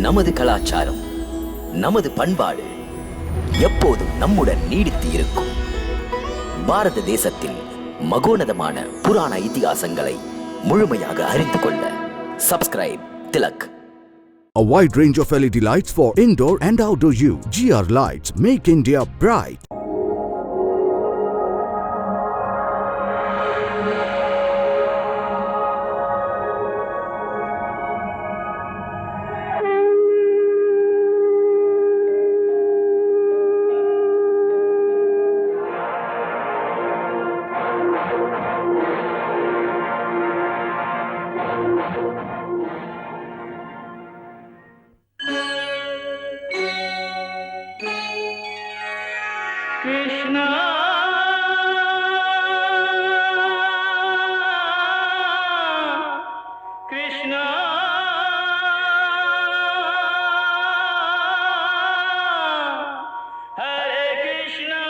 நமது கலாச்சாரம், நமது பண்பாடு எப்போதும் நம்முடன் நீடித்து இருக்கும். பாரத தேசத்தில் மகோனதமான புராண இதிகாசங்களை முழுமையாக அறிந்து கொள்ள subscribe Tilak. A wide range of LED lights for indoor and outdoor use. GR Lights make India bright. Krishna, Krishna, Hare Krishna,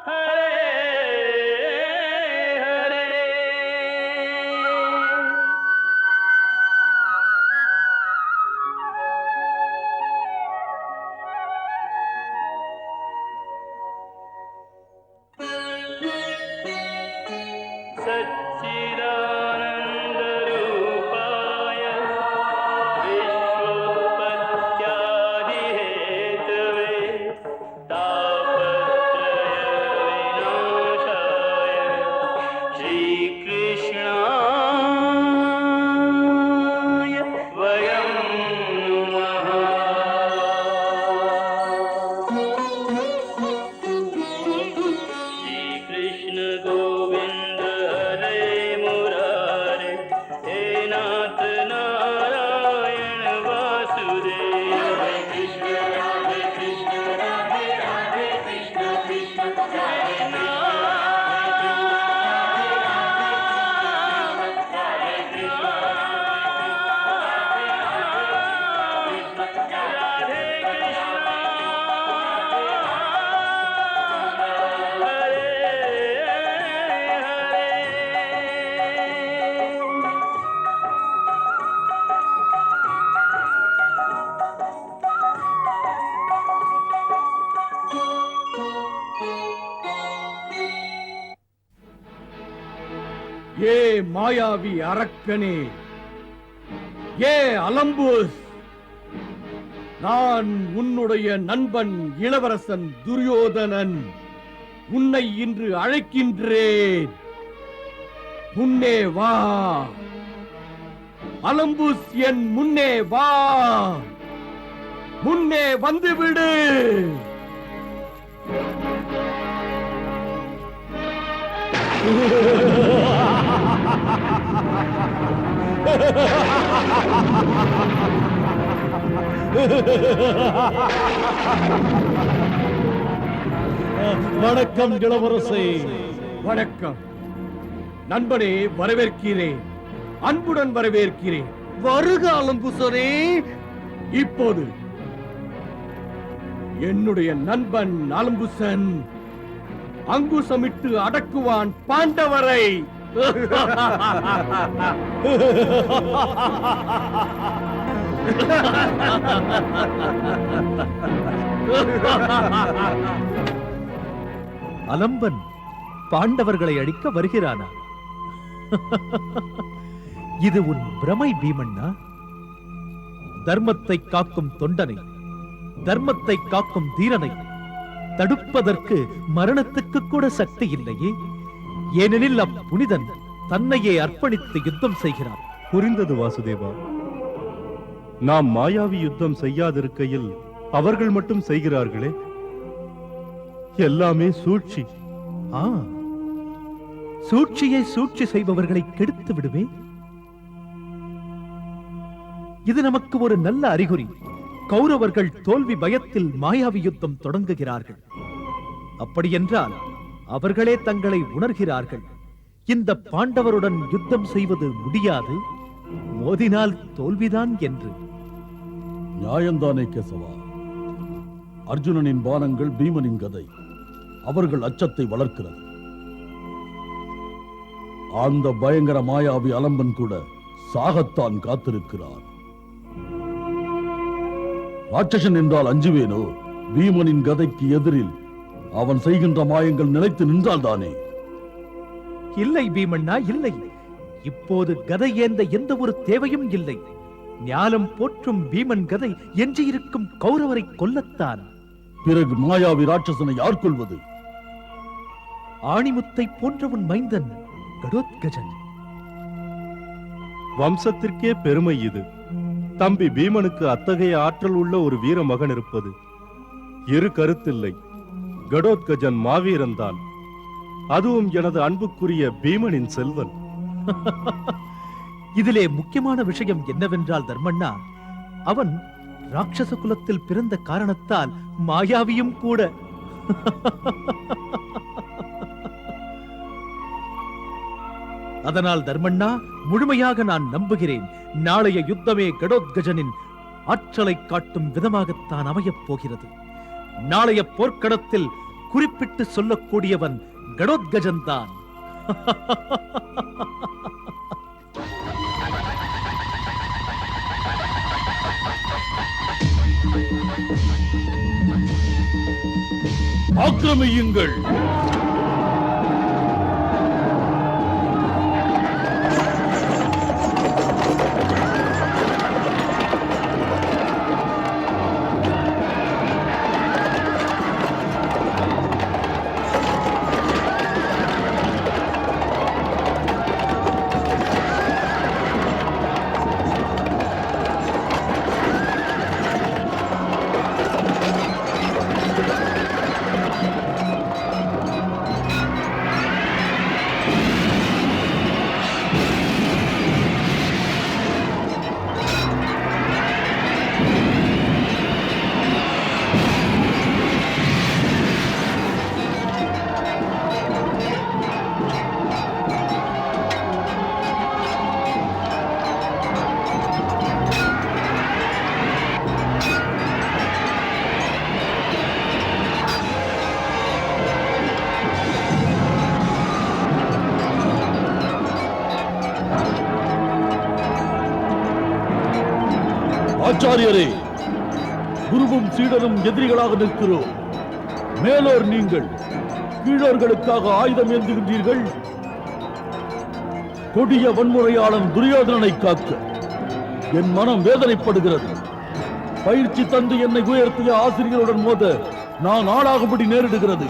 Hare Hare. सच्चिदानन्दरूपाय विश्वोत्पत्त्यादिहेतवे तापत्रयविनाशाय श्रीकृष्णाय वयं नमः. श्रीकृष्ण गोविन्द हरे मुरारे, हे नाथ नारायण वासुदेव. हरे कृष्ण राधे राधे कृष्ण कृष्ण कृष्ण ஏ மாயாவி அரக்கனே, ஏ அலம்பூஸ், நான் உன்னுடைய நண்பன் இளவரசன் துரியோதனன் உன்னை இன்று அழைக்கின்றேன். முன்னே வா அலம்பூஸ், என் முன்னே வா, முன்னே வந்துவிடு. வணக்கம் இளவரசே. வணக்கம் நண்பனே, வரவேற்கிறேன், அன்புடன் வரவேற்கிறேன். வருக அலம்புசரே. இப்போது என்னுடைய நண்பன் அலம்புசன் அங்குசமிட்டு அடக்குவான் பாண்டவரை. அலம்பன் பாண்டவர்களை அழிக்க வருகிறானா? இது உன் பிரமை பீமண்ணா. தர்மத்தை காக்கும் தொண்டனை, தர்மத்தை காக்கும் தீரனை தடுப்பதற்கு மரணத்துக்கு கூட சக்தி இல்லையே. ஏனெனில் அப்புனிதன் தன்னையே அர்ப்பணித்து யுத்தம் செய்கிறார். புரிந்தது வாசுதேவா. நாம் மாயாவி யுத்தம் செய்யாதிருக்கையில் அவர்கள் மட்டும் செய்கிறார்களே, எல்லாமே சூழ்ச்சி. சூழ்ச்சியை சூழ்ச்சி செய்பவர்களை கெடுத்து விடுவே. இது நமக்கு ஒரு நல்ல அறிகுறி. கௌரவர்கள் தோல்வி பயத்தில் மாயாவி யுத்தம் தொடங்குகிறார்கள். அப்படியென்றால் அவர்களே தங்களை உணர்கிறார்கள். இந்த பாண்டவருடன் யுத்தம் செய்வது முடியாது, மோதினால் தோல்விதான் என்று. நியாயந்தானே கேசவா. அர்ஜுனனின் பானங்கள் பீமனின் கதை. அவர்கள் அச்சத்தை வளர்க்கிறது. அந்த பயங்கர மாயாவி அலம்பன் கூட சாகத்தான் காத்திருக்கிறான். ராட்சசன் என்றால் அஞ்சுவேனோ? பீமனின் கதைக்கு எதிரில் அவன் செய்கின்ற மாயங்கள் நிலைத்து நின்றால்தானே. இல்லை பீமண்ணா, இல்லை. இப்போது கதை ஏந்த எந்த ஒரு தேவையும் இல்லை. ஞானம் போற்றும் பீமன் கதை எஞ்சியிருக்கும் கௌரவரை கொல்லத்தான். பிறகு மாயாவி ராட்சசனை யார் கொள்வது? ஆணிமுத்தை போன்ற உன் மைந்தன் கடோத்கஜன். வம்சத்திற்கே பெருமை இது. தம்பி பீமனுக்கு அத்தகைய ஆற்றல் உள்ள ஒரு வீர மகன் இருப்பது. இரு கருத்தில்லை, கடோத்கஜன் மாவீரன்தான். அதுவும் எனது அன்புக்குரிய பீமனின் செல்வன். இதிலே முக்கியமான விஷயம் என்னவென்றால் தர்மண்ணா, அவன் ராட்சச குலத்தில் பிறந்த காரணத்தால் மாயாவியும் கூட. அதனால் தர்மண்ணா, முழுமையாக நான் நம்புகிறேன், நாளைய யுத்தமே கடோத்கஜனின் ஆற்றலை காட்டும் விதமாகத்தான் அமையப் போகிறது. நாளைய போர்க்களத்தில் குறிப்பிட்டு சொல்லக்கூடியவன் கடோத்கஜன் தான். ஆக்கிரமியுங்கள். ஆச்சாரியரே, குருவும் சீடரும் எதிரிகளாக நிற்கிறோம். மேலோர் நீங்கள் கீழோர்களுக்காக ஆயுதம் ஏந்துகின்றீர்கள். கொடிய வன்முறையாளன் துரியோதனனை காக்க என் மனம் வேதனைப்படுகிறது. பயிற்சி தந்து என்னை உயர்த்திய ஆசிரியர்களுடன் மோத நான் ஆளாகும்படி நேரிடுகிறது.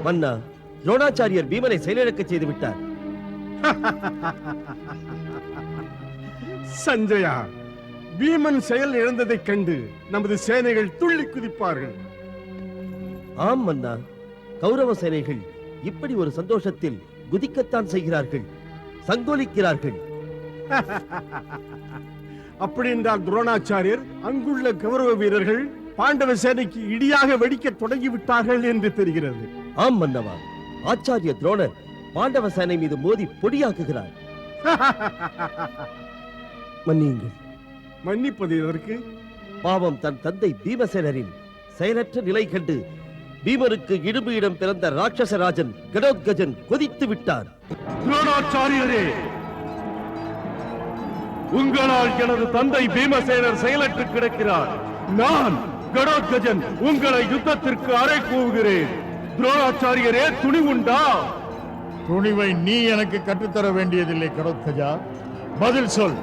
மன்னா, துரோணாச்சாரியர் பீமனை செயலிழக்க செய்து விட்டார். சஞ்சயா, பீமன் செயல் இழந்ததைக் கண்டு நமது சேனைகள் துள்ளி குதிப்பார்கள். ஆம் மன்னா, கௌரவ சேனைகள் இப்படி ஒரு சந்தோஷத்தில் குதிக்கத்தான் செய்கிறார்கள், சங்கோலிக்கிறார்கள். அப்படி என்றால் துரோணாச்சாரியர் அங்குள்ள கௌரவ வீரர்கள் பாண்டவ சேனைக்கு இடியாக வெடிக்க தொடங்கி விட்டார்கள் என்று தெரிகிறது. ஆம் மன்னவா, ஆச்சாரிய துரோணர் பாண்டவ சேனை மீது மோதி பொடியாக்குகிறார். மன்னியுங்கள். மன்னிப்பது எதற்கு? பாவம், தன் தந்தை பீமசேனரின் செயலற்ற நிலை கண்டு பீமனுக்கு இடும்பியிடம் பிறந்த ராட்சசராஜன் கடோத்கஜன் கொதித்து விட்டார். துரோணாச்சாரியரே, உங்களால் எனது தந்தை பீமசேனர் செயலற்று கிடக்கிறார். நான் கடோத்கஜன் உங்களை யுத்தத்திற்கு அறை கூவுகிறேன். துரோணாச்சாரியரே, துணிவுண்டா? துணிவை நீ எனக்கு கற்றுத்தர வேண்டியதில்லை கடோத்கஜா. பதில் சொல்.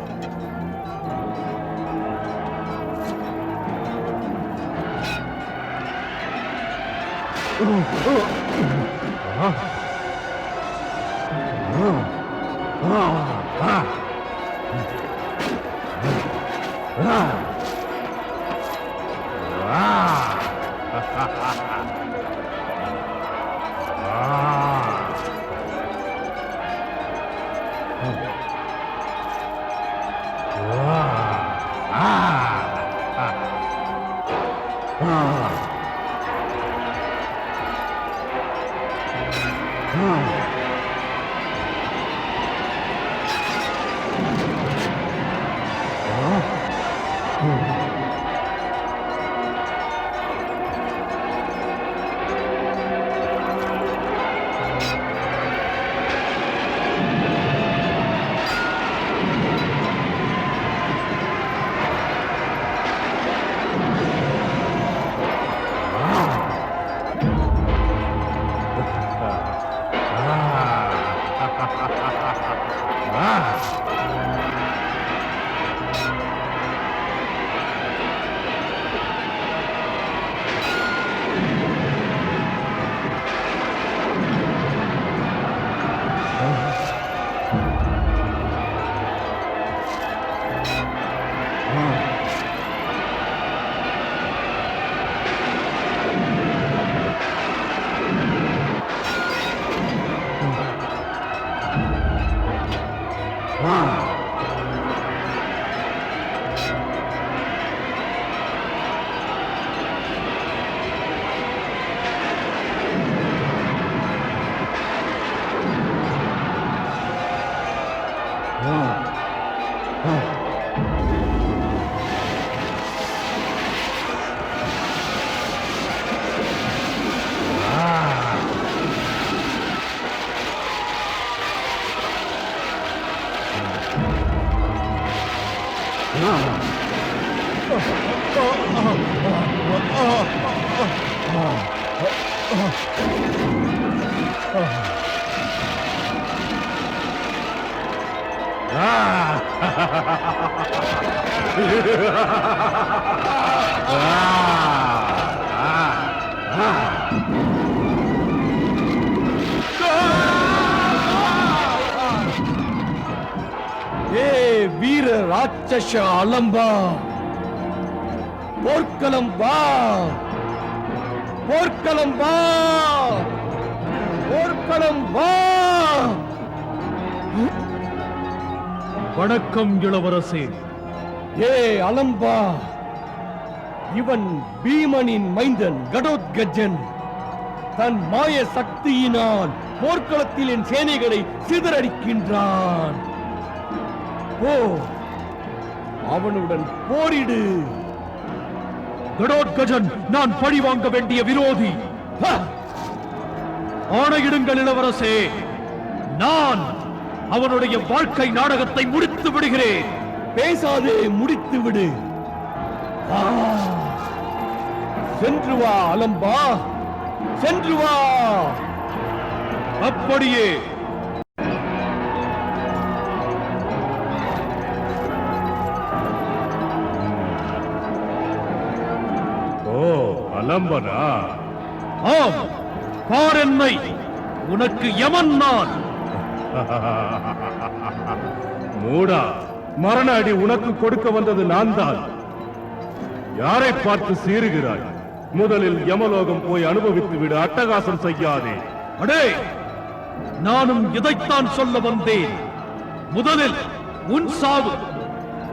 வீர ராட்சச அலம்பா, போர்க்களம் வா, போர்க்களம் வா, போர்க்களம் வா. வணக்கம் இளவரசே. ஏ அலம்பா, இவன் பீமனின் மைந்தன் கடோத்கஜன். தன் மாய சக்தியினால் போர்க்களத்தில் என் சேனைகளை சிதறடிக்கின்றான். போ, அவனுடன் போரிடு. கடோத்கஜன் நான் பழி வாங்க வேண்டிய விரோதி. ஆணையிடுங்கள் இளவரசே, நான் அவனுடைய வாழ்க்கை நாடகத்தை முடித்து விடுகிறேன். பேசாதே, முடித்து விடு. சென்று வா அலம்பா, சென்று வா. அப்படியே. ஓ, அலம்பனா? ஆம், பார் என்னை. உனக்கு யமன் நான். மூடா, மரண அடி உனக்கு கொடுக்க வந்தது நான் தான். யாரை பார்த்து சீறுகிறாய்? முதலில் யமலோகம் போய் அனுபவித்து விடு, அட்டகாசம் செய்யாதே. அடே, நானும் இதைத்தான் சொல்ல வந்தேன். முதலில் உன் சாவு,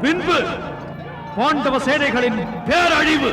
பின்பு பாண்டவ சேனைகளின் பேரழிவு.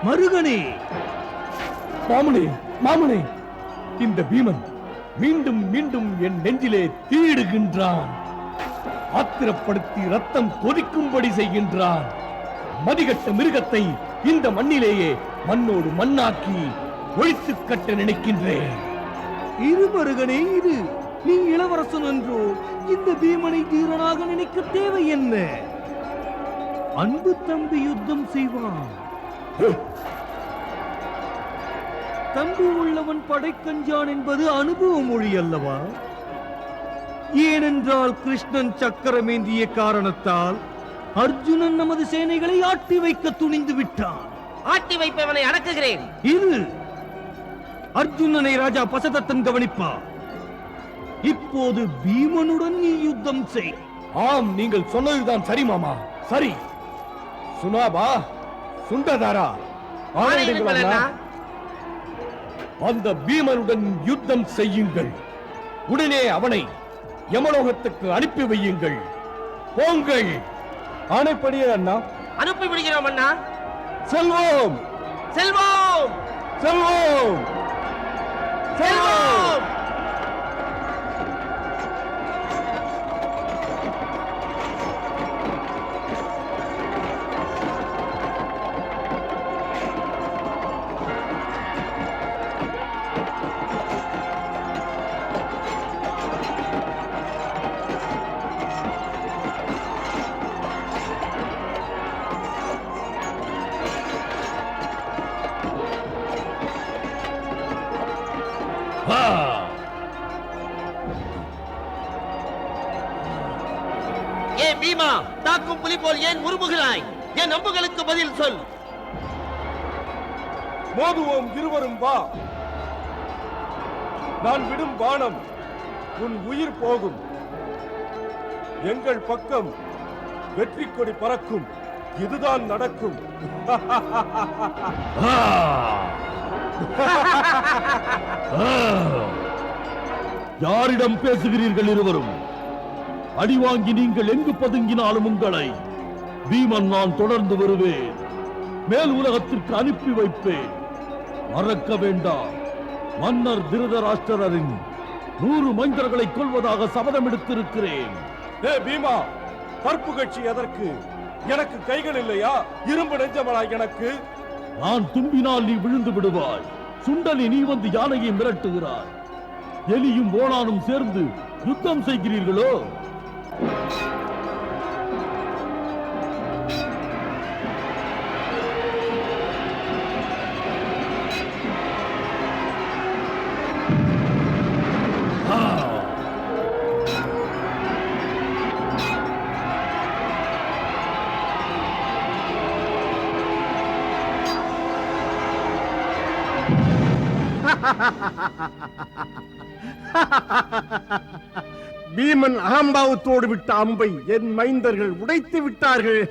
மருகனே, மாமனே, மாமனே, இந்த பீமன் மீண்டும் மீண்டும் என் நெஞ்சிலே தீடுகின்றான். ஆத்திரப்படுத்தி ரத்தம் கொதிக்கும்படி செய்கின்றான். மதிகட்ட மிருகத்தை இந்த மண்ணிலேயே மண்ணோடு மண்ணாக்கி ஒழித்து கட்ட நினைக்கின்றேன். இரு மருகனே, இது நீ இளவரசன் என்றோ இந்த பீமனை தீரனாக நினைக்க தேவை என்ன? அன்பு தம்பி யுத்தம் செய்வான். தம்பி உள்ளவன் படைக்கஞ்சான் என்பது அனுபவ மொழி அல்லவா? ஏனென்றால் கிருஷ்ணன் சக்கரமேந்திய காரணத்தால் அர்ஜுனன் நமது சேனைகளை ஆட்டி வைக்க துணிந்து விட்டான். ஆட்டி வைப்பவனை அடக்குகிறேன். இது அர்ஜுனனை ராஜா பசதத்தன் கவனிப்பார். இப்போது பீமனுடன் நீ யுத்தம் செய். ஆம், நீங்கள் சொன்னதுதான் சரி மாமா, சரி. சுனாபா, சுண்டதாரா, ஆணையிடுங்கள் அண்ணா. அந்த பீமனுடன் யுத்தம் செய்யுங்கள். உடனே அவனை யமலோகத்துக்கு அனுப்பி வையுங்கள். போங்கள். ஆணைப்படியே அண்ணா. அனுப்பி விடுகிறோம் அண்ணா. செல்வோம், செல்வோம், செல்வோம், செல்வோம். ஏ பீமா, தாக்கும் புலி போல் ஏன் உருமுகிறாய்? என் அம்புகளுக்கு பதில் சொல். மோதுவோம் இருவரும், வா. நான் விடும் பானம் உன் உயிர் போகும். எங்கள் பக்கம் வெற்றி கொடி பறக்கும். இதுதான் நடக்கும். யாரிடம் பேசுகிறீர்கள் இருவரும்? அடி வாங்கி நீங்கள் எங்கு பதுங்கினாலும் உங்களை பீமன் நான் தொடர்ந்து வருவேன். மேல் உலகத்திற்கு அனுப்பி வைப்பேன். மறக்க வேண்டாம், மன்னர் திருதராஷ்டிரரின் 100 மைந்தர்களை கொல்வதாக சபதம் எடுத்திருக்கிறேன். ஏ பீமா, கற்பு கட்சி எதற்கு? எனக்கு கைகள் இல்லையா? இரும்பு நெஞ்சமலா எனக்கு? நான் தும்பினால் நீ விழுந்து விடுவாய். சுண்டலி நீ வந்து யானையை மிரட்டுகிறாய். எலியும் ஓணானும் சேர்ந்து யுத்தம் செய்கிறீர்களோ? பீமன் அகம்பாவத்தோடு விட்ட அம்பை என் மைந்தர்கள் உடைத்து விட்டார்கள்.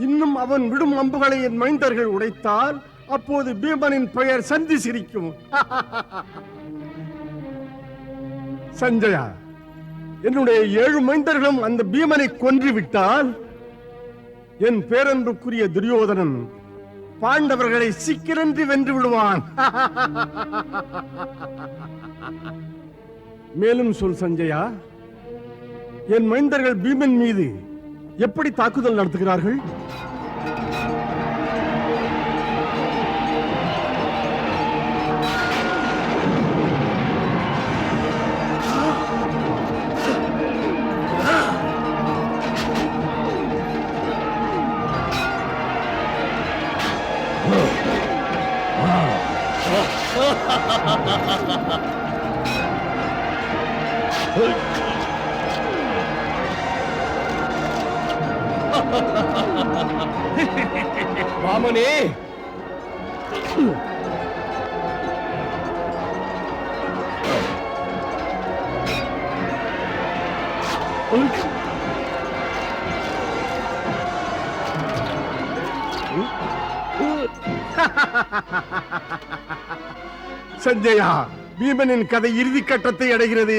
இன்னும் அவன் விடும் அம்புகளை என் மைந்தர்கள் உடைத்தால் அப்போது பீமனின் பெயர் சந்தி சிரிக்கும். சஞ்சயா, என்னுடைய 7 மைந்தர்களும் அந்த பீமனை கொன்று விட்டால் என் பேரன்புக்குரிய துரியோதனன் பாண்டவர்களை சிக்கிரன்றி வென்று விடுவான். மேலும் சொல் சஞ்சயா, என் மைந்தர்கள் பீமன் மீது எப்படி தாக்குதல் நடத்துகிறார்கள்? வாமனே, சஞ்சயா, பீமனின் கதை இறுதி கட்டத்தை அடைகிறது.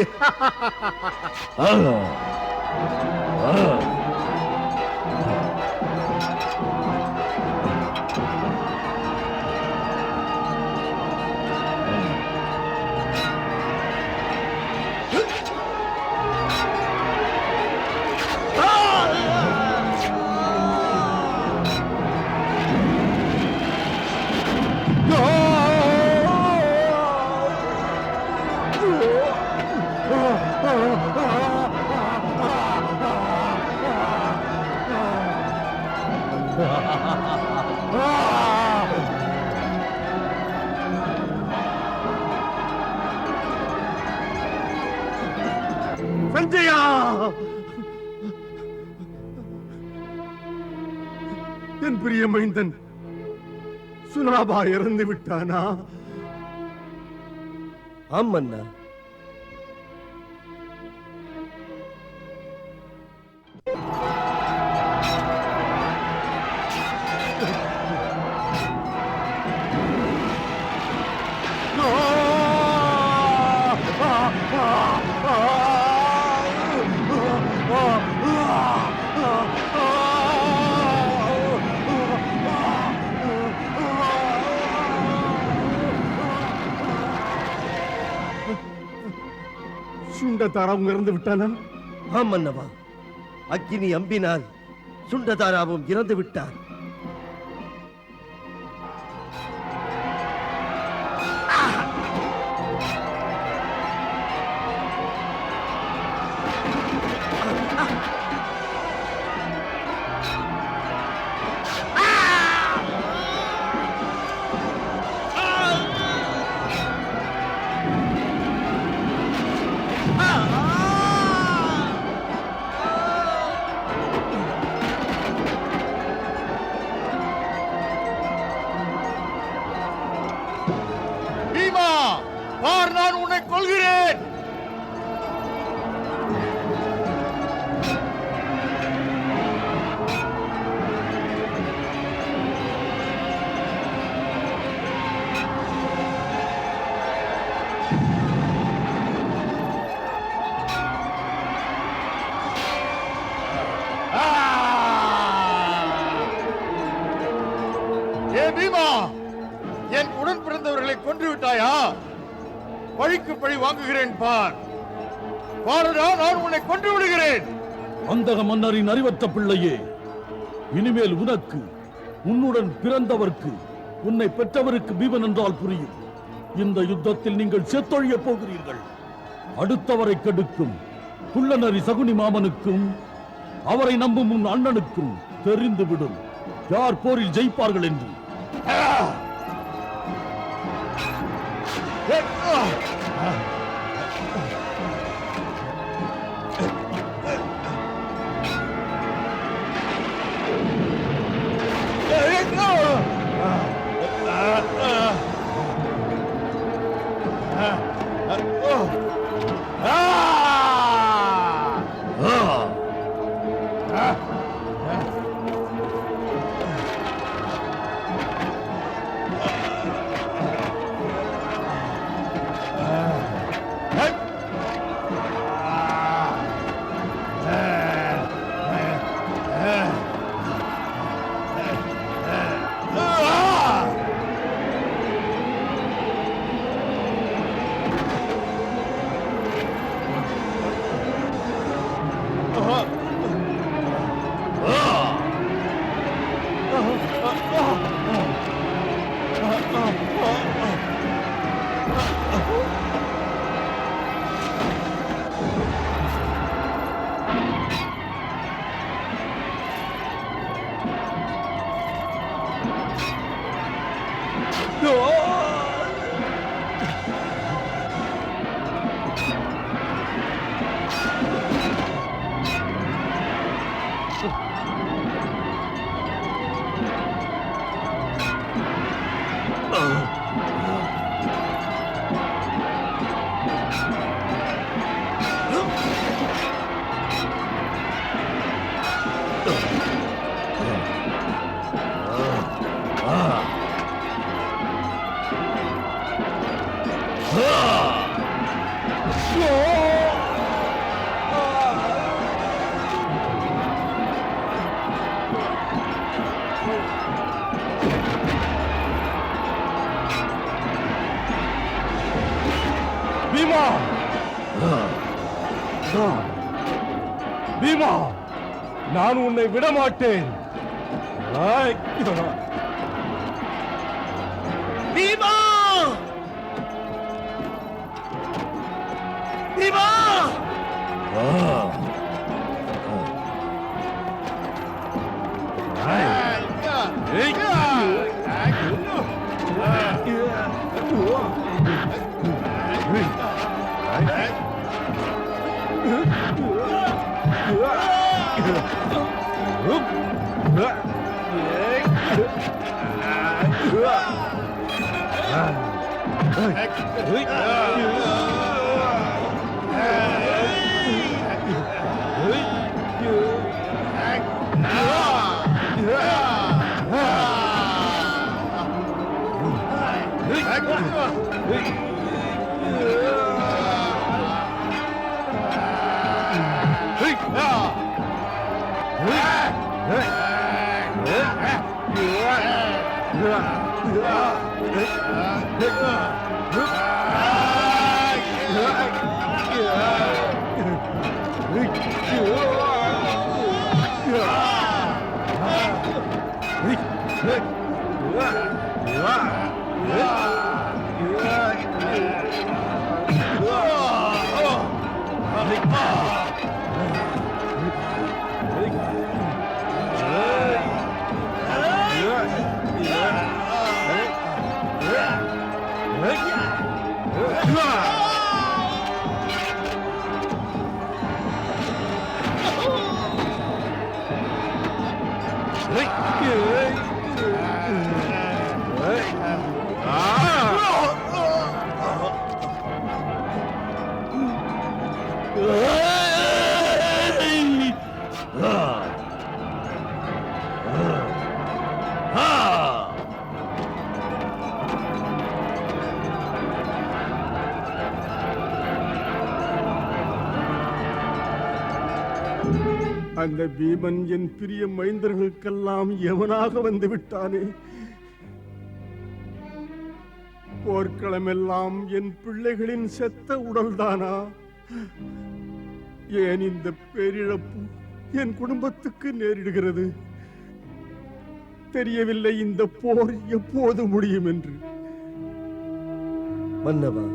சஞ்சயா, என் பிரிய மைந்தன் சுனாபா இறந்து விட்டானா? ஆமண்ணா. சுண்டதாராவும் இறந்து விட்டானா? ஆமன்னவா, அக்கினி அம்பினால் சுண்டதாராவும் இறந்து விட்டார். பீமா, பார், நான் உன்னை கொல்கிறேன். பழிக்கு பழி வாங்குகிறேன் பார். பாருடா, நான் உன்னை கொன்று விடுகிறேன். அந்தக மன்னரின் அறிவற்ற பிள்ளையே, இனிமேல் உனக்கு, உன்னுடன் பிறந்தவர்க்கு, உன்னை பெற்றவருக்கு பீமன் என்றால் புரியும். இந்த யுத்தத்தில் நீங்கள் செத்தொழிய போகிறீர்கள். அடுத்தவரை கெடுக்கும் குள்ளநரி சகுனி மாமனுக்கும் அவரை நம்பும் உன் அண்ணனுக்கும் தெரிந்துவிடும் யார் போரில் ஜெயிப்பார்கள் என்று. பீமா! பீமா! நான் உன்னை விடமாட்டேன். பீமா! பீமா! அந்த பீமன் என் பிரிய மைந்தர்களுக்கெல்லாம் எவனாக வந்து விட்டானே. போர்க்களமெல்லாம் என் பிள்ளைகளின் செத்த உடல்தானா? ஏன் இந்த பேரிழப்பு என் குடும்பத்துக்கு நேரிடுகிறது? தெரியவில்லை இந்த போர் எப்போது முடியும் என்று. மன்னவா,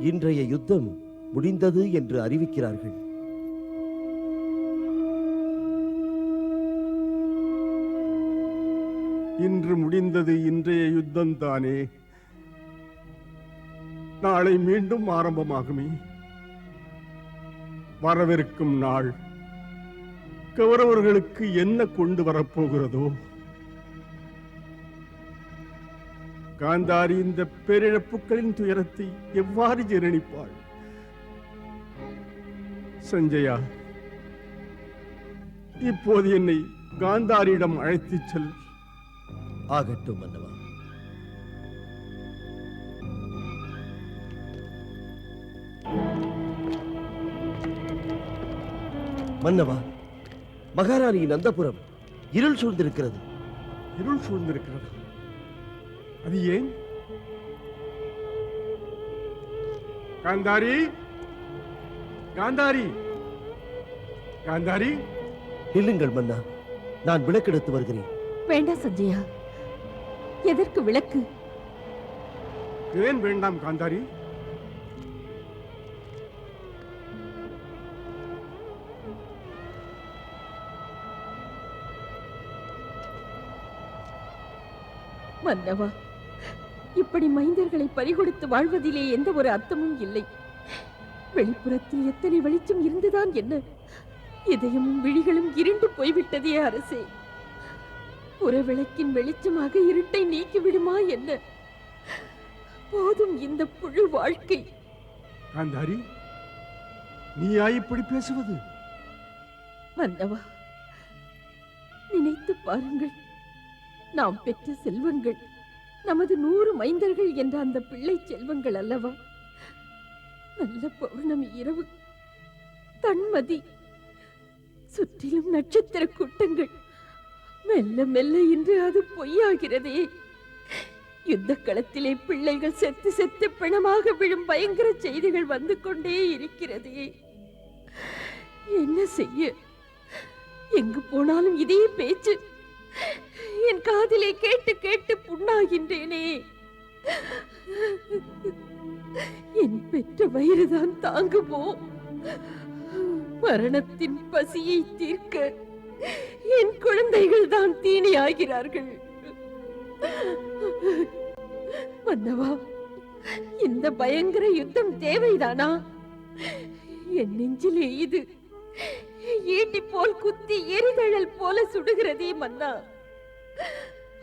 இன்றைய யுத்தம் முடிந்தது என்று அறிவிக்கிறார்கள். இன்று முடிந்தது இன்றைய யுத்தம் தானே. நாளை மீண்டும் ஆரம்பமாகுமே. வரவிருக்கும் நாள் கௌரவர்களுக்கு என்ன கொண்டு வரப்போகிறதோ. காந்தாரி இந்த பேரிழப்புகளின் துயரத்தை எவ்வாறு ஜீரணிப்பாள்? சஞ்சயா, இப்போது என்னை காந்தாரியிடம் அழைத்துச் செல். ஆகட்டும் மன்னவா. மன்னவா, மகாராணியின் அந்தப்புறம் இருள் சூழ்ந்திருக்கிறது. இருள் சூழ்ந்திருக்கிறது? அது ஏன்? காந்தாரி, காந்தாரி, காந்தாரி! நில்லுங்கள் மன்னா, நான் விளக்கெடுத்து வருகிறேன். வேண்டாம் சஞ்சயா, எதற்கு விளக்கு? ஏன் வேண்டாம் காந்தாரி? மன்னவா, இப்படி மைந்தர்களை பறிகொடுத்து வாழ்வதிலே எந்த ஒரு அர்த்தமும் இல்லை. வெளிப்புறத்தில் எத்தனை வெளிச்சம் இருந்துதான் என்ன? இதயமும் விழிகளும் இருண்டு போய்விட்டதே அரசே. புறவிளக்கின் வெளிச்சமாக இருட்டை நீக்கிவிடுமா என்ன? போதும் இந்த புழு வாழ்க்கை. காந்தாரி, நீயா இப்படி பேசுவது? மன்னவா, நினைத்து பாருங்கள். நாம் பெற்ற செல்வங்கள் நமது 100 மைந்தர்கள் என்ற அந்த பிள்ளை செல்வங்கள் அல்லவா? நல்ல பௌர்ணமி இரவு, தன்மதி, சுற்றிலும் நட்சத்திர கூட்டங்கள். மெல்ல மெல்ல இன்று அது பொய்யாகிறதே. யுத்த களத்திலே பிள்ளைகள் செத்து செத்து பிணமாக விழும் பயங்கர செய்திகள் வந்து கொண்டே இருக்கிறதே. என்ன செய்ய? எங்கு போனாலும் இதே பேச்சு. என் காதிலே கேட்டு கேட்டு புண்ணாகின்றேனே. என் பெற்ற வயிறுதான் தாங்குமோ? மரணத்தின் பசியை தீர்க்க என் குழந்தைகள் தான் தீனி ஆகிறார்கள். மன்னவா, இந்த பயங்கர யுத்தம் தேவைதானா? என் நெஞ்சிலே இது ஈட்டி போல் குத்தி எரிதழல் போல சுடுகிறதே மன்னா.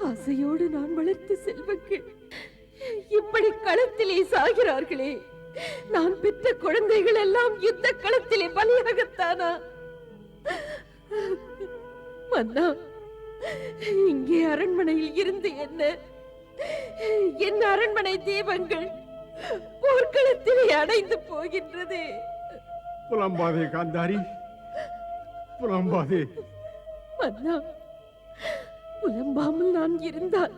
ஆசையோடு நான் வளர்த்த செல்வங்கள் இப்படி களத்திலே சாகிறார்களே. நான் பெற்ற குழந்தைகள் எல்லாம் யுத்த களத்திலே பலியாகத்தானா? மன்னா, இங்கே அரண்மனையில் இருந்து என்ன? என் அரண்மனை தீபங்கள் போர்க்களத்திலே அடைந்து போகின்றது. புலம்பாதே காந்தாரி, புலம்பாதே. மன்னா, புலம்பாமல் நான் இருந்தால்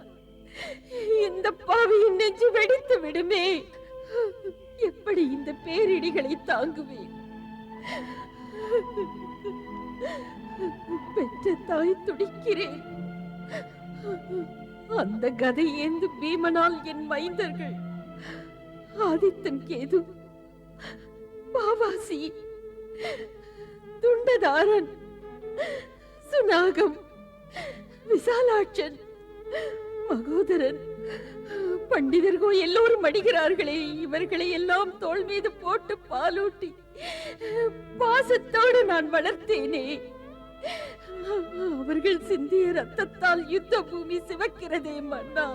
இந்த பாவியின் நெஞ்சு வெடித்து விடுமே. எப்படி இந்த பேரிடிகளை தாங்குவேன்? பெற்ற தாய் துடிக்கிறேன். அந்த கதை ஏந்து பீமனால் என் மைந்தர்கள் ஆதித்தன், கேது, பாவாசி, துண்டதாரன், சுனாகம், விசாலாட்சன், மகோதரன், பண்டிதர்களோ எல்லோரும் அடிகிறார்களே. இவர்களை எல்லாம் தோள் மீது போட்டு பாலூட்டி பாசத்தோடு நான் வளர்த்தேனே. அவர்கள் சிந்திய ரத்தத்தால் யுத்த பூமி சிவக்கிறதே மன்னா.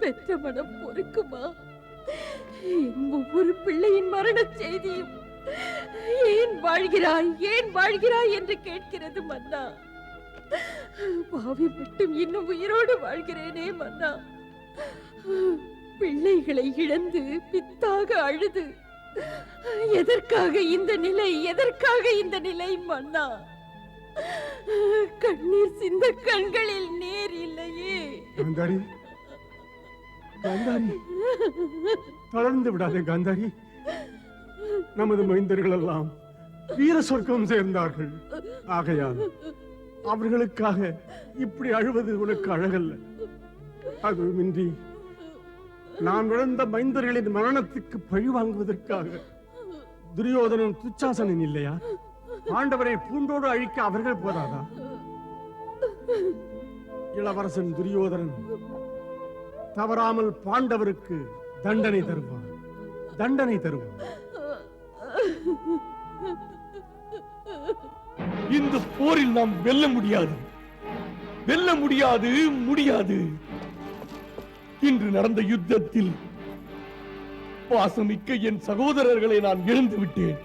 பெற்ற மனம் பொறுக்குமா? என் ஒவ்வொரு பிள்ளையின் மரண செய்தியும் ஏன் வாழ்கிறாய், ஏன் வாழ்கிறாய் என்று கேட்கிறது மன்னா. பாவி மட்டும் இன்னும் உயிரோடு வாழ்கிறேனே மன்னா. பிள்ளைகளை இழந்து பித்தாக அழுது எதற்காக இந்த நிலை, எதற்காக இந்த நிலை மன்னா? கண்ணீர் சிந்த கண்களில் நீர் இல்லையே. காந்தாரி, காந்தாரி, தளர்ந்து விடாதே காந்தாரி. நமது மைந்தர்கள் எல்லாம் வீர சொர்க்கம் சேர்ந்தார்கள். ஆகையால் அவர்களுக்காக இப்படி அழுவது உனக்கு அழகல்ல. அதுவுமின்றி நான் இழந்த மைந்தர்களின் மரணத்துக்கு பழி வாங்குவதற்காக துரியோதனன் துச்சாசனன் இல்லையா? பாண்டவரை பூண்டோடு அழிக்க அவர்கள் போதாதா? இளவரசன் துரியோதனன் தவறாமல் பாண்டவருக்கு தண்டனை தருவார், தண்டனை தருவார். இந்த போரில் நாம் வெல்ல முடியாது, வெல்ல முடியாது, முடியாது. இன்று நடந்த யுத்தத்தில் பாசமிக்க என் சகோதரர்களை நான் இழந்து விட்டேன்.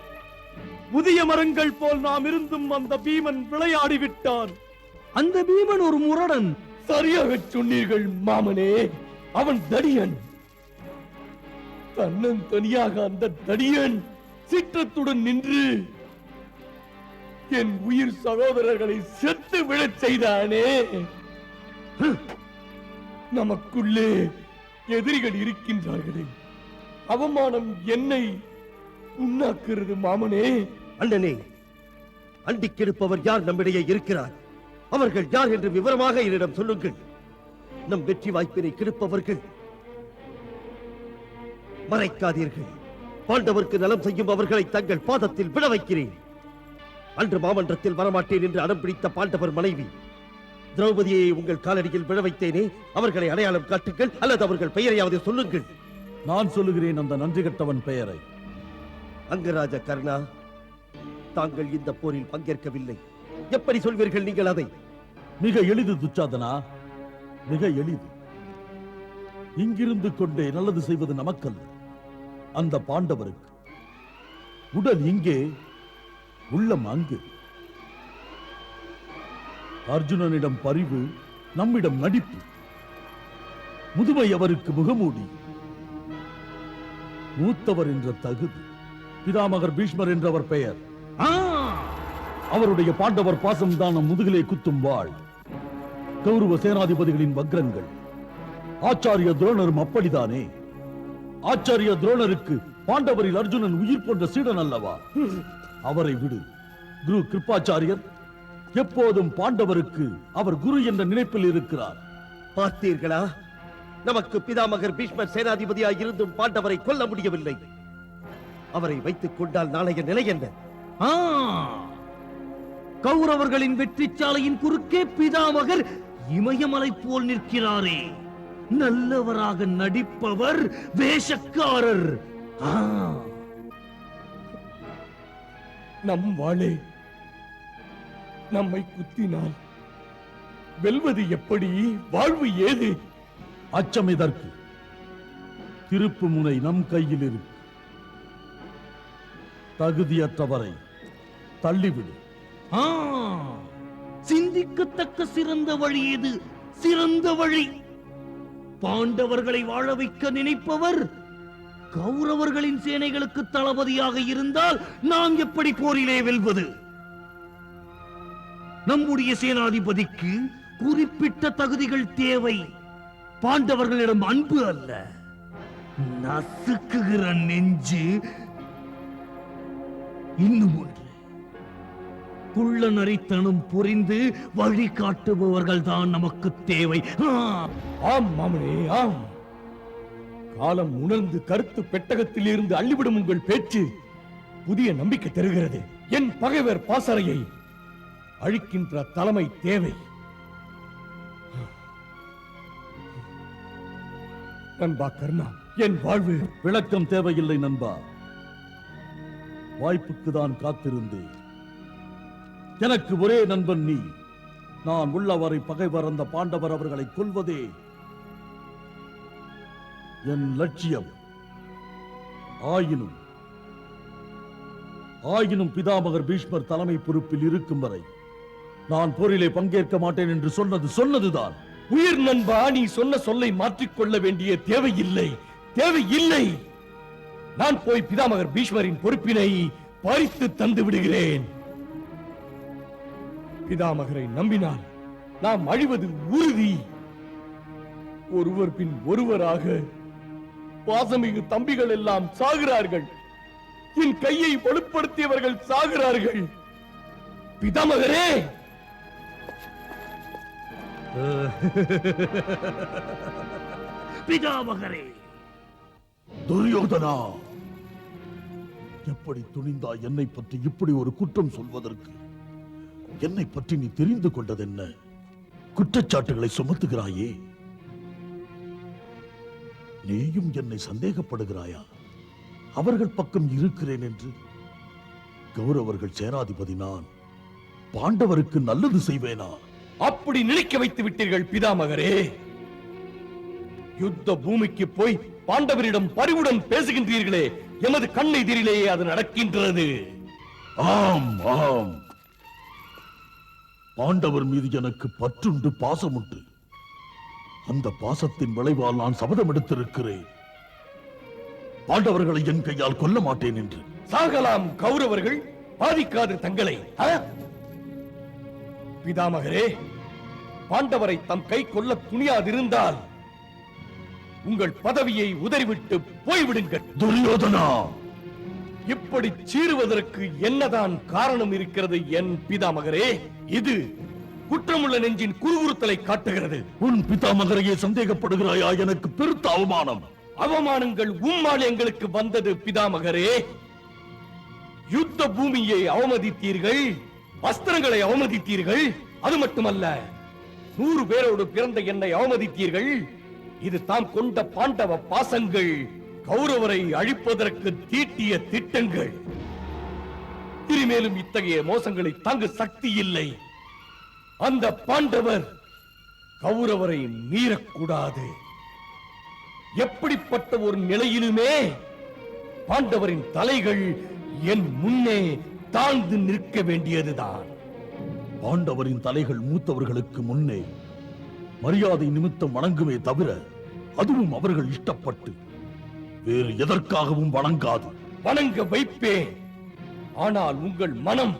புதிய மரங்கள் போல் நாம் இருந்தும் அந்த பீமன் விளையாடி விட்டான். அந்த பீமன் ஒரு முரடன். சரியாக சொன்னீர்கள் மாமனே, அவன் தடியன். தன்னன் தனியாக அந்த தடியன் சீற்றத்துடன் நின்று என் உயிர் சகோதரர்களை செத்து விழச் செய்தானே. நமக்குள்ளே எதிரிகள் இருக்கின்றார்களே, அவமானம் என்னை உண்ணாக்குகிறது மாமனே. அண்ணனே, அண்டிக் கெடுப்பவர் யார் நம்மிடையே இருக்கிறார்? அவர்கள் யார் என்று விவரமாக என்னிடம் சொல்லுங்கள். நம் வெற்றி வாய்ப்பினை கெடுப்பவர்கள் மறைக்காதீர்கள். பாண்டவருக்கு நலம் செய்யும் அவர்களை தங்கள் பாதத்தில் விட வைக்கிறேன். அன்று மாமன்றத்தில் வரமாட்டேன் என்று அடம் பிடித்த பாண்டவர் மனைவி திரௌபதியை உங்கள் காலடியில் விழ வைத்தேனே, அவர்களை அடையாளம் காட்டுங்கள், அல்லது அவர்கள் பெயரையாவது சொல்லுங்கள். நான் சொல்லுகிறேன் அந்த நன்றி கட்டவன் பெயரை. அங்கராஜ கர்ணா, தாங்கள் இந்த போரில் பங்கேற்கவில்லை. எப்படி சொல்வீர்கள் நீங்கள் அதை? மிக எளிது துச்சாதனா, மிக எளிது. இங்கிருந்து கொண்டே நல்லது செய்வது நமக்கல்ல, அந்த பாண்டவருக்கு. உடல் இங்கே, உள்ளம் அங்கு. அர்ஜுனனிடம் பரிவு, நம்மிடம் நடிப்பு. முதுமை அவருக்கு முகமூடி, மூத்தவர் என்ற தகுதி. பிதாமகர் பீஷ்மர் என்றவர் பெயர். அவருடைய பாண்டவர் பாசம் தான் நம் முதுகிலே குத்தும் வாழ். கௌரவ சேனாதிபதிகளின் வக்ரங்கள். ஆச்சாரிய துரோணரும் அப்படித்தானே. ஆச்சாரிய துரோணருக்கு பாண்டவரில் அர்ஜுனன் உயிர் போன்ற சீடன் அல்லவா? அவரை விடு. குரு கிருபாச்சாரியர் எப்போதும் பாண்டவருக்கு அவர் குரு என்ற நினைப்பில் இருக்கிறார். பார்த்தீர்களா, நமக்கு பிதாமகர் பீஷ்மர் சேனாதிபதியாய் இருந்தும் பாண்டவரை கொல்ல முடியவில்லை. அவரை வைத்துக் கொண்டால் நாளைய நிலை என்ன? கௌரவர்களின் வெற்றி சாலையின் குறுக்கே பிதாமகர் இமயமலை போல் நிற்கிறாரே. நல்லவராக நடிப்பவர் வேஷக்காரர். நம் வாளே நம்மை குத்தினால் வெல்வது எப்படி? வாழ்வு ஏது? அச்சம் எதற்கு? திருப்பு முனை நம் கையில் இருக்கு. தகுதியற்றவரை தள்ளிவிடு. சிந்திக்கத்தக்க சிறந்த வழி எது? சிறந்த வழி பாண்டவர்களை வாழ வைக்க நினைப்பவர் கௌரவர்களின் சேனைகளுக்கு தளபதியாக இருந்தால் நாம் எப்படி போரிலே வெல்வது? நம்முடைய சேனாதிபதிக்கு குறிப்பிட்ட தகுதிகள் தேவை. பாண்டவர்களிடம் அன்பு அல்ல, நசுக்குகிற நெஞ்சு. இன்னும் ஒன்று, குள்ள நரித்தனம் புரிந்து வழி காட்டுபவர்கள் தான் நமக்கு தேவை. ஆம் மாமனே, ஆம். காலம் உணர்ந்து கருத்து பெட்டகத்தில் இருந்து அள்ளிவிடும் உங்கள் பேச்சு புதிய நம்பிக்கை தருகிறது. என் பகைவர் பாசறையை அழிக்கின்ற தலைமை தேவை. நண்பா கர்ணா, என் வாழ்வு விளக்கம் தேவையில்லை நண்பா. வாய்ப்புக்கு தான் காத்திருந்தேன். எனக்கு ஒரே நண்பன் நீ. நான் உள்ளவரை பகைவர் அந்த பாண்டவர் அவர்களை கொல்வதே என் லட்சியம். ஆயினும் பிதாமகர் பீஷ்மர் தலைமை பொறுப்பில் இருக்கும் வரை நான் போரிலே பங்கேற்க மாட்டேன் என்று சொன்னதுதான். உயிர் நண்பா, நீ சொன்ன சொல்லை மாற்றிக்கொள்ள வேண்டிய தேவையில்லை, தேவையில்லை. நான் போய் பிதாமகர் பீஷ்மரின் பொறுப்பினை பறித்து தந்து விடுகிறேன். பிதாமகரை நம்பினால் நாம் அழிவது உறுதி. ஒருவர் பின் ஒருவராக பாசமிகு தம்பிகள் எல்லாம் சாகிறார்கள். என் கையை வலுப்படுத்தியவர்கள் சாகிறார்கள். பிதாமகரே, பிதாமகரே! துரியோதனா, எப்படி துணிந்தாய் என்னை பற்றி இப்படி ஒரு குற்றம் சொல்வதற்கு? என்னை பற்றி நீ தெரிந்து கொண்டதென்ன? குற்றச்சாட்டுகளை சுமத்துகிறாயே. நீயும் என்னை சந்தேகப்படுகிறாயா? அவர்கள் பக்கம் இருக்கிறேன் என்று. கௌரவர்கள் சேனாதிபதி நான். பாண்டவருக்கு நல்லது செய்வேனா? அப்படி நினைக்க வைத்து விட்டீர்கள் பிதாமகரே. யுத்த பூமிக்கு போய் பாண்டவரிடம் பரிவுடன் பேசுகின்றீர்களே, எமது கண்ணெதிரிலேயே அது நடக்கின்றது. ஆம் ஆம், பாண்டவர் மீது எனக்கு பற்றுண்டு, பாசமுண்டு. அந்த பாசத்தின் விளைவால் நான் சபதம் எடுத்திருக்கிறேன், பாண்டவர்களை என் கையால் கொல்ல மாட்டேன் என்று. சாகலாம் கௌரவர்கள், பாதிக்காது தங்களை. பிதாமகரே, பாண்டவரை தம் கை கொல்ல துணியாதிருந்தால் உங்கள் பதவியை உதறிவிட்டு போய்விடுங்கள். துரியோதனா, இப்படி சீறுவதற்கு என்னதான் காரணம் இருக்கிறது என் பிதாமகரே? இது குற்றமுள்ள நெஞ்சின் குறுகுறுத்தலை காட்டுகிறது. உன் பிதாமகரையே சந்தேகப்படுகிறாயா? எனக்கு பெருத்த அவமானம். அவமானங்கள் உம்மால் எங்களுக்கு வந்தது பிதாமகரே. யுத்த பூமியை அவமதித்தீர்கள், வஸ்திரங்களை அவமதித்தீர்கள். அது மட்டுமல்ல, 100 பேரோடு பிறந்த என்னை அவமதித்தீர்கள். இது தாம் கொண்ட பாண்டவ பாசங்கள், கௌரவரை அழிப்பதற்கு தீட்டிய திட்டங்கள். இனிமேலும் இத்தகைய மோசங்களை தாங்க சக்தி இல்லை. அந்த பாண்டவர் கௌரவரை மீறக்கூடாது. எப்படிப்பட்ட ஒரு நிலையிலுமே பாண்டவரின் தலைகள் என் முன்னே தாழ்ந்து நிற்க வேண்டியதுதான். பாண்டவரின் தலைகள் மூத்தவர்களுக்கு முன்னே மரியாதை நிமித்தம் வணங்குமே தவிர, அதுவும் அவர்கள் இஷ்டப்பட்டு வேறு எதற்காகவும் வணங்காது. வணங்க வைப்பேன். ஆனால் உங்கள் மனம்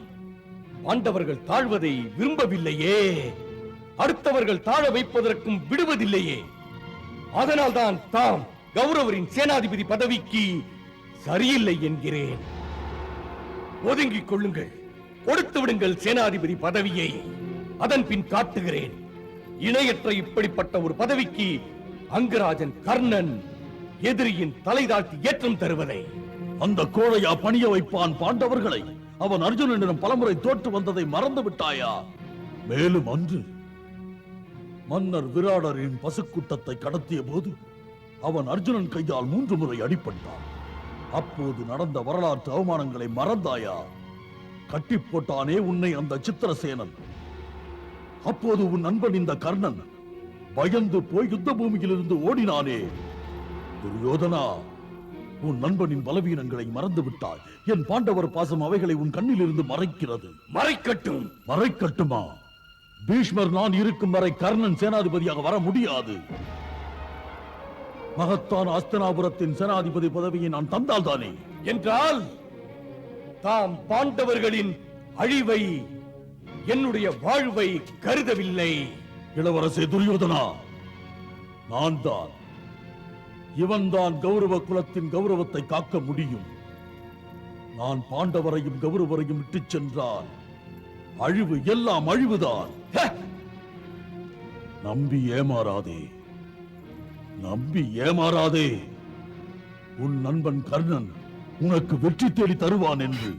பாண்டவர்கள் தாழ்வதை விரும்பவில்லையே, அடுத்தவர்கள் தாழ வைப்பதற்கும் விடுவதில்லையே. அதனால்தான் தாம் கௌரவரின் சேனாதிபதி பதவிக்கு சரியில்லை என்கிறேன். ஒதுங்கிக் கொள்ளுங்கள், கொடுத்து விடுங்கள் சேனாதிபதி பதவியை. அதன் பின் காட்டுகிறேன் இணையற்ற இப்படிப்பட்ட ஒரு பதவிக்கு அங்கராஜன் கர்ணன் எதிரியின் தலை தாழ்த்தி ஏற்றம் தருவதை. அந்த கோழையா பணிய வைப்பான் பாண்டவர்களை? அவன் அர்ஜுனனிடம் பலமுறை தோற்று வந்ததை மறந்து விட்டாயா? மேலும் அன்று மன்னர் விராடரின் பசுக்கூட்டத்தை கடத்திய போது அவன் அர்ஜுனன் கையால் 3 முறை அடிபட்டான். அப்போது நடந்த வரலாற்று அவமானங்களை மறந்தாயா? கட்டி போட்டானே உன்னை அந்த சித்திரசேனன். அப்போது உன் நண்பன் இந்த கர்ணன் பயந்து போய் யுத்த பூமியிலிருந்து ஓடினானே. துரியோதனா, உன் நண்பனின் பலவீனங்களை மறந்து விட்டாய். என் பாண்டவர் பாசம் அவைகளை உன் கண்ணில் இருந்து மறைக்கிறது. மறைக்கட்டும். மறைக்கட்டுமா? பீஷ்மர் நான் இருக்கும் வரை கர்ணன் சேனாதிபதியாக வர முடியாது. மகத்தான அஸ்தினாபுரத்தின் சேனாதிபதி பதவியை நான் தந்தால் தானே. என்றால் தாம் பாண்டவர்களின் அழிவை, என்னுடைய வாழ்வை கருதவில்லை. இளவரசே துரியோதனா, நான் தான், இவன்தான் கௌரவ குலத்தின் கௌரவத்தை காக்க முடியும். நான் பாண்டவரையும் கௌரவரையும் விட்டுச் சென்றால் அழிவு எல்லாம் அழிவுதான். நம்பி ஏமாறாதே, நம்பி ஏமாறாதே. உன் நண்பன் கர்ணன் உனக்கு வெற்றி தேடி தருவான் என்று.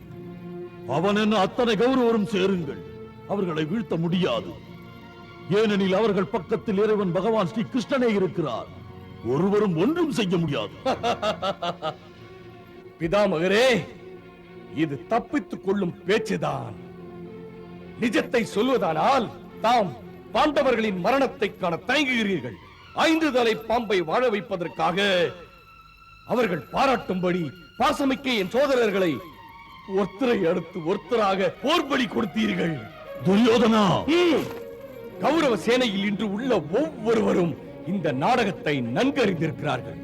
அவன் என்ன அத்தனை கௌரவரும் சேருங்கள், அவர்களை வீழ்த்த முடியாது. ஏனெனில் அவர்கள் பக்கத்தில் இறைவன் பகவான் ஸ்ரீ கிருஷ்ணனே இருக்கிறார். ஒருவரும் ஒன்றும் செய்ய முடியாது. பிதாமகரே, இது தப்பித்துக் கொள்ளும் பேச்சுதான். நிஜத்தை சொல்வதானால் தாம் பாண்டவர்களின் மரணத்தை காண தயங்குகிறீர்கள். 5 தலை பாம்பை வாழ வைப்பதற்காக அவர்கள் பாராட்டும்படி பாசமிக்க என் சோதரர்களை ஒருத்தரை அடுத்து ஒருத்தராக போர்பலி கொடுத்தீர்கள். துரியோதனா, கௌரவ சேனையில் இன்று உள்ள ஒவ்வொருவரும் இந்த நாடகத்தை நன்கறிந்திருக்கிறார்கள்.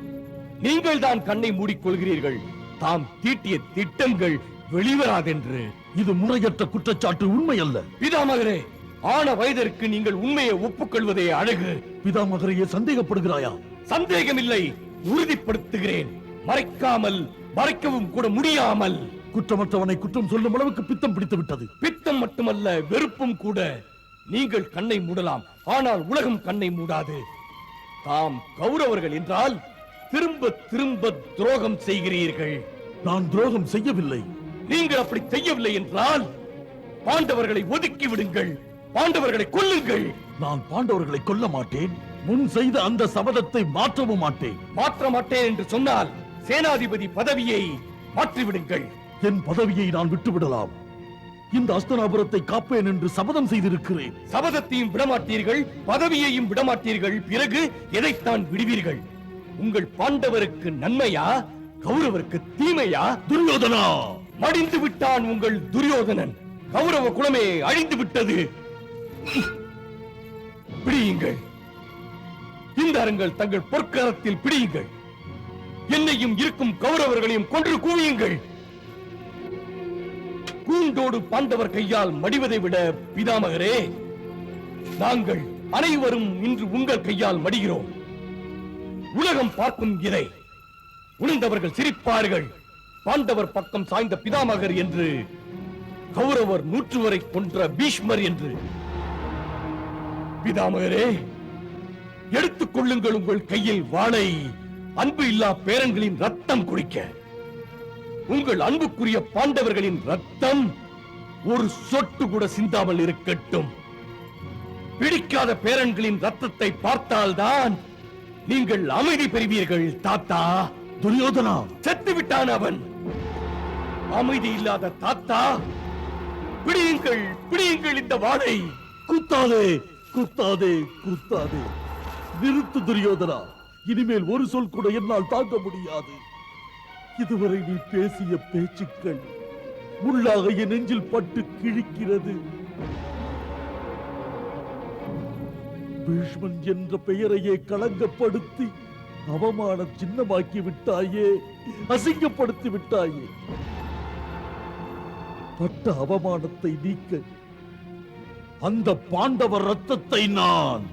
நீங்கள் தான் கண்ணை மூடிக்கொள்கிறீர்கள், தாம் தீட்டிய திட்டங்கள் வெளிவராதென்று. இது முறையற்ற குற்றச்சாட்டு, உண்மை அல்ல. பிதாமகரே, ஆன வயதிற்கு நீங்கள் உண்மையை ஒப்புக்கொள்வதே அழகு. பிதாமகரையே சந்தேகப்படுகிறாயா? சந்தேகமில்லை, உறுதிப்படுத்துகிறேன். மறைக்காமல், மறைக்கவும் கூட முடியாமல். குற்றமற்றவனை குற்றம் சொல்லும் அளவுக்கு பித்தம் பிடித்து விட்டது. பித்தம் மட்டுமல்ல, வெறுப்பும் கூட. நீங்கள் கண்ணை மூடலாம், ஆனால் உலகம் கண்ணை மூடாது. தாம் கௌரவர்கள் என்றால் திரும்ப திரும்ப துரோகம் செய்கிறீர்கள். நான் துரோகம் செய்யவில்லை. நீங்கள் அப்படி செய்யவில்லை என்றால் பாண்டவர்களை ஒதுக்கி விடுங்கள், பாண்டவர்களை கொல்லுங்கள். நான் பாண்டவர்களை கொல்ல மாட்டேன். முன் செய்த அந்த சபதத்தை மாற்றவும் மாட்டேன். மாற்ற மாட்டேன் என்று சொன்னால் சேனாதிபதி பதவியை மாற்றிவிடுங்கள். என் பதவியை நான் விட்டுவிடலாம். இந்த அஸ்தனாபுரத்தை காப்பேன் என்று சபதம் செய்திருக்கிறேன். சபதத்தையும் விடமாட்டீர்கள், பதவியையும் விடமாட்டீர்கள். பிறகு எதைத்தான் விடுவீர்கள்? உங்கள் பாண்டவருக்கு நன்மையா, கௌரவருக்கு தீமையா? துரியோதனா! மடிந்து விட்டான் உங்கள் துரியோதனன். கௌரவ குலமே அழிந்து விட்டது. பிடியுங்கள், இந்த அரங்கள் தங்கள் பொற்கரத்தில் பிடியுங்கள். என்னையும் இருக்கும் கௌரவர்களையும் கொன்று குவியுங்கள். கூண்டோடு பாண்டவர் கையால் மடிவதை விட பிதாமகரே, நாங்கள் அனைவரும் இன்று உங்கள் கையால் மடிகிறோம். உலகம் பார்க்கும் இதை உணர்ந்தவர்கள் சிரிப்பார்கள். பாண்டவர் பக்கம் சாய்ந்த பிதாமகர் என்று, கௌரவர் 100 வரை கொன்ற பீஷ்மர் என்று. பிதாமகரே, எடுத்துக் கொள்ளுங்கள் உங்கள் கையில் வாளை. அன்பு இல்லா பேரன்களின் ரத்தம் குடிக்க. உங்கள் அன்புக்குரிய பாண்டவர்களின் ரத்தம் ஒரு சொட்டு கூட சிந்தாமல் இருக்கட்டும். பிடிக்காத பேரன்களின் ரத்தத்தை பார்த்தால்தான் நீங்கள் அமைதி பெறுவீர்கள். தாத்தா! துரியோதனா! செத்து விட்டான் அவன். அமைதி இல்லாத தாத்தா, பிடியுங்கள், பிடியுங்கள் இந்த வாளை. குத்தாதே, குத்தாதே, குத்தாதே. நிறுத்து துரியோதனா. இனிமேல் ஒரு சொல் கூட என்னால் தாங்க முடியாது. இதுவரை நீ பேசிய பேச்சுக்கள் முள்ளாக என் நெஞ்சில் பட்டு கிழிக்கிறது. பீஷ்மன் என்ற பெயரையே களங்கப்படுத்தி அவமான சின்னமாக்கி விட்டாயே, அசிங்கப்படுத்தி விட்டாயே. பட்ட அவமானத்தை நீக்க அந்த பாண்டவர் ரத்தத்தை நான்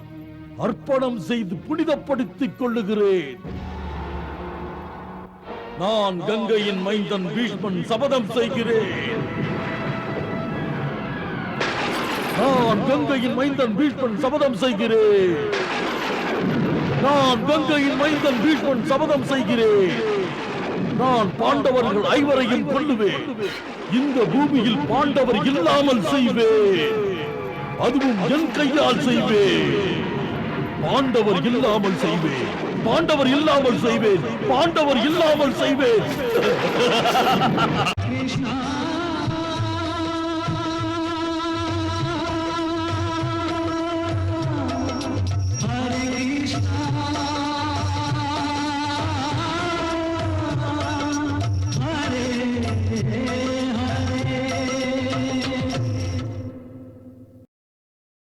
அர்ப்பணம் செய்து புனிதப்படுத்திக் கொள்ளுகிறேன். நான் கங்கையின் மைந்தன் பீஷ்மன் சபதம் செய்கிறேன். நான் கங்கையின் மைந்தன் பீஷ்மன் சபதம் செய்கிறேன். நான் கங்கையின் மைந்தன் பீஷ்மன் சபதம் செய்கிறேன். நான் பாண்டவர்கள் 5 கொல்லுவேன். இந்த பூமியில் பாண்டவர் இல்லாமல் செய்வேன். அதுவும் என் கையால் செய்வேன். பாண்டவர் இல்லாமல் செய்வேன். பாண்டவர் இல்லாமல் செய்வேன். பாண்டவர் இல்லாமல் செய்வேன். கிருஷ்ணா